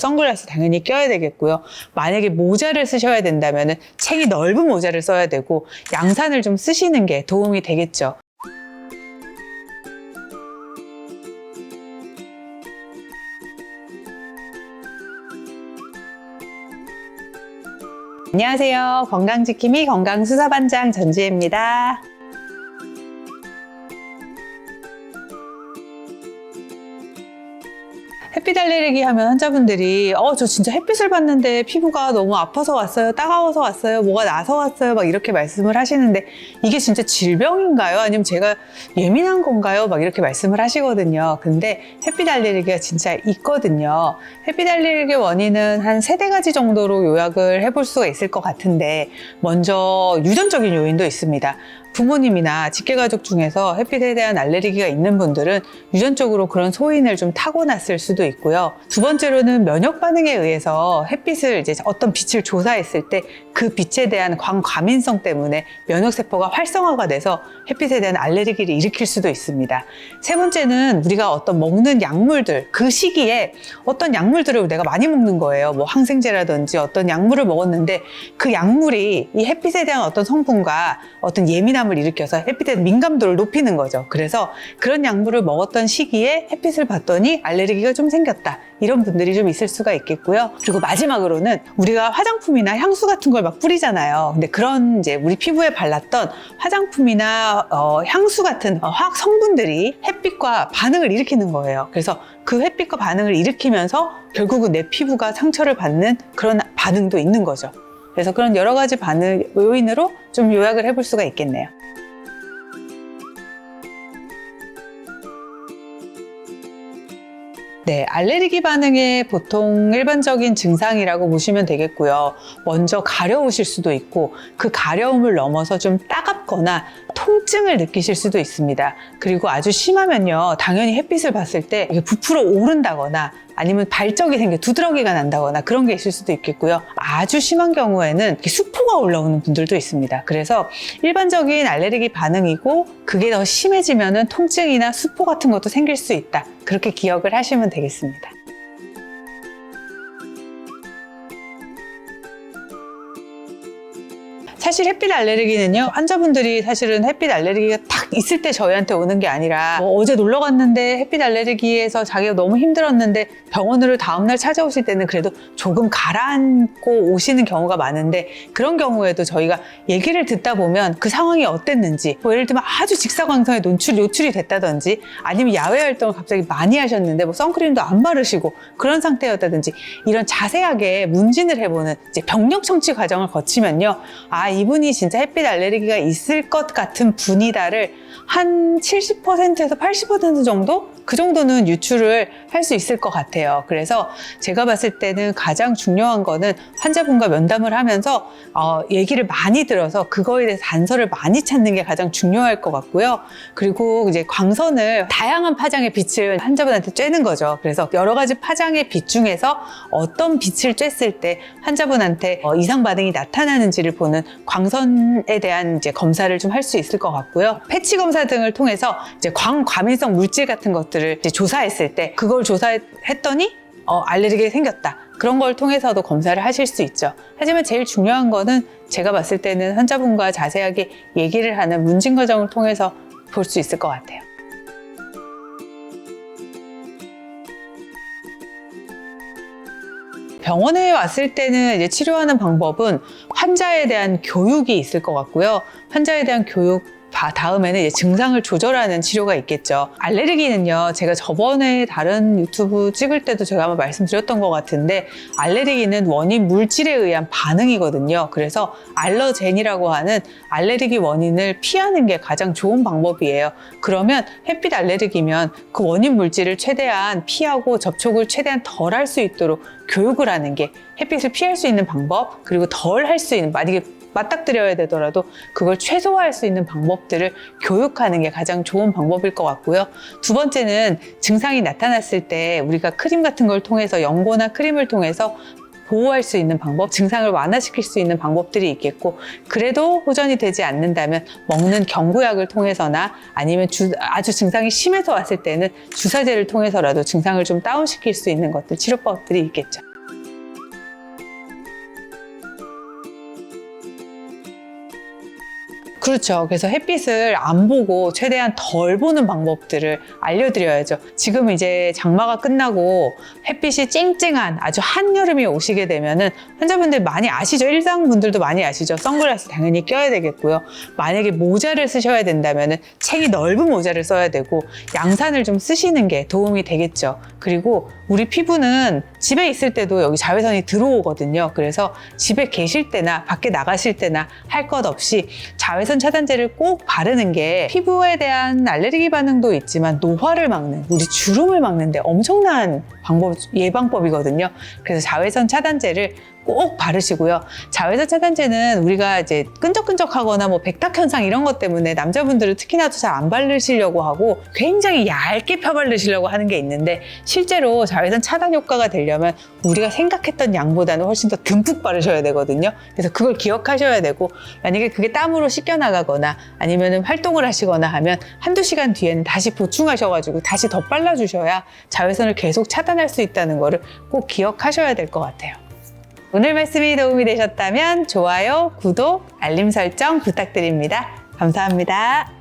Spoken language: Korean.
선글라스 당연히 껴야 되겠고요. 만약에 모자를 쓰셔야 된다면 챙이 넓은 모자를 써야 되고 양산을 좀 쓰시는 게 도움이 되겠죠. 안녕하세요. 건강지킴이 건강수사반장 전지혜입니다. 햇빛 알레르기 하면 환자분들이 저 진짜 햇빛을 봤는데 피부가 너무 아파서 왔어요, 따가워서 왔어요, 뭐가 나서 왔어요, 막 이렇게 말씀을 하시는데 이게 진짜 질병인가요? 아니면 제가 예민한 건가요? 막 이렇게 말씀을 하시거든요. 근데 햇빛 알레르기가 진짜 있거든요. 햇빛 알레르기 원인은 한 3-4가지 정도로 요약을 해볼 수가 있을 것 같은데, 먼저 유전적인 요인도 있습니다. 부모님이나 직계가족 중에서 햇빛에 대한 알레르기가 있는 분들은 유전적으로 그런 소인을 좀 타고났을 수도 있고요. 두 번째로는 면역 반응에 의해서 햇빛을 어떤 빛을 조사했을 때 그 빛에 대한 광과민성 때문에 면역세포가 활성화가 돼서 햇빛에 대한 알레르기를 일으킬 수도 있습니다. 세 번째는 우리가 어떤 먹는 약물들, 그 시기에 어떤 약물들을 내가 많이 먹는 거예요. 뭐 항생제라든지 어떤 약물을 먹었는데 그 약물이 이 햇빛에 대한 어떤 성분과 어떤 예민함을 일으켜서 햇빛에 민감도를 높이는 거죠. 그래서 그런 약물을 먹었던 시기에 햇빛을 봤더니 알레르기가 좀 생겼다. 이런 분들이 좀 있을 수가 있겠고요. 그리고 마지막으로는 우리가 화장품이나 향수 같은 걸 막 뿌리잖아요. 근데 그런 우리 피부에 발랐던 화장품이나 향수 같은 화학 성분들이 햇빛과 반응을 일으키는 거예요. 그래서 그 햇빛과 반응을 일으키면서 결국은 내 피부가 상처를 받는 그런 반응도 있는 거죠. 그래서 그런 여러 가지 반응 요인으로 좀 요약을 해볼 수가 있겠네요. 네, 알레르기 반응의 보통 일반적인 증상이라고 보시면 되겠고요. 먼저 가려우실 수도 있고 그 가려움을 넘어서 좀 따갑거나 통증을 느끼실 수도 있습니다. 그리고 아주 심하면요, 당연히 햇빛을 봤을 때 이게 부풀어 오른다거나 아니면 발적이 생겨 두드러기가 난다거나 그런 게 있을 수도 있겠고요. 아주 심한 경우에는 수포가 올라오는 분들도 있습니다. 그래서 일반적인 알레르기 반응이고 그게 더 심해지면은 통증이나 수포 같은 것도 생길 수 있다. 그렇게 기억을 하시면 되겠습니다. 사실 햇빛 알레르기는요, 환자분들이 사실은 햇빛 알레르기가 딱 있을 때 저희한테 오는 게 아니라 어제 놀러 갔는데 햇빛 알레르기에서 자기가 너무 힘들었는데 병원으로 다음날 찾아오실 때는 그래도 조금 가라앉고 오시는 경우가 많은데, 그런 경우에도 저희가 얘기를 듣다 보면 그 상황이 어땠는지, 예를 들면 아주 직사광선에 노출이 됐다든지 아니면 야외 활동을 갑자기 많이 하셨는데 선크림도 안 바르시고 그런 상태였다든지, 이런 자세하게 문진을 해보는 병력 청취 과정을 거치면요, 이분이 진짜 햇빛 알레르기가 있을 것 같은 분이다를 한 70%에서 80% 정도? 그 정도는 유추를 할 수 있을 것 같아요. 그래서 제가 봤을 때는 가장 중요한 거는 환자분과 면담을 하면서 얘기를 많이 들어서 그거에 대해서 단서를 많이 찾는 게 가장 중요할 것 같고요. 그리고 광선을 다양한 파장의 빛을 환자분한테 쬐는 거죠. 그래서 여러 가지 파장의 빛 중에서 어떤 빛을 쬐을 때 환자분한테 이상 반응이 나타나는지를 보는 광선에 대한 검사를 좀 할 수 있을 것 같고요. 패치 검사 등을 통해서 광과민성 물질 같은 것들을 조사했을 때 그걸 조사했더니 알레르기가 생겼다. 그런 걸 통해서도 검사를 하실 수 있죠. 하지만 제일 중요한 거는 제가 봤을 때는 환자분과 자세하게 얘기를 하는 문진 과정을 통해서 볼 수 있을 것 같아요. 병원에 왔을 때는 치료하는 방법은 환자에 대한 교육이 있을 것 같고요. 환자에 대한 교육 다음에는 증상을 조절하는 치료가 있겠죠. 알레르기는요, 제가 저번에 다른 유튜브 찍을 때도 제가 한번 말씀드렸던 것 같은데, 알레르기는 원인 물질에 의한 반응이거든요. 그래서 알러젠이라고 하는 알레르기 원인을 피하는 게 가장 좋은 방법이에요. 그러면 햇빛 알레르기면 그 원인 물질을 최대한 피하고 접촉을 최대한 덜 할 수 있도록 교육을 하는 게 햇빛을 피할 수 있는 방법, 그리고 덜 할 수 있는, 만약에 맞닥뜨려야 되더라도 그걸 최소화할 수 있는 방법들을 교육하는 게 가장 좋은 방법일 것 같고요. 두 번째는 증상이 나타났을 때 우리가 크림 같은 걸 통해서, 연고나 크림을 통해서 보호할 수 있는 방법, 증상을 완화시킬 수 있는 방법들이 있겠고, 그래도 호전이 되지 않는다면 먹는 경구약을 통해서나 아니면 아주 증상이 심해서 왔을 때는 주사제를 통해서라도 증상을 좀 다운시킬 수 있는 것들, 치료법들이 있겠죠. 그렇죠. 그래서 햇빛을 안 보고 최대한 덜 보는 방법들을 알려드려야죠. 지금 이제 장마가 끝나고 햇빛이 쨍쨍한 아주 한여름이 오시게 되면은 환자분들 많이 아시죠? 일상분들도 많이 아시죠? 선글라스 당연히 껴야 되겠고요. 만약에 모자를 쓰셔야 된다면은 챙이 넓은 모자를 써야 되고 양산을 좀 쓰시는 게 도움이 되겠죠. 그리고 우리 피부는 집에 있을 때도 여기 자외선이 들어오거든요. 그래서 집에 계실 때나 밖에 나가실 때나 할 것 없이 자외선 차단제를 꼭 바르는 게 피부에 대한 알레르기 반응도 있지만 노화를 막는, 우리 주름을 막는데 엄청난 예방법이거든요. 그래서 자외선 차단제를 꼭 바르시고요. 자외선 차단제는 우리가 이제 끈적끈적하거나 뭐 백탁 현상 이런 것 때문에 남자분들은 특히나 잘 안 바르시려고 하고 굉장히 얇게 펴바르시려고 하는 게 있는데 실제로 자외선 차단 효과가 되려면 우리가 생각했던 양보다는 훨씬 더 듬뿍 바르셔야 되거든요. 그래서 그걸 기억하셔야 되고 만약에 그게 땀으로 씻겨나가거나 아니면 활동을 하시거나 하면 한두 시간 뒤에는 다시 보충하셔가지고 다시 더 발라주셔야 자외선을 계속 차단할 수 있다는 거를 꼭 기억하셔야 될 것 같아요. 오늘 말씀이 도움이 되셨다면 좋아요, 구독, 알림 설정 부탁드립니다. 감사합니다.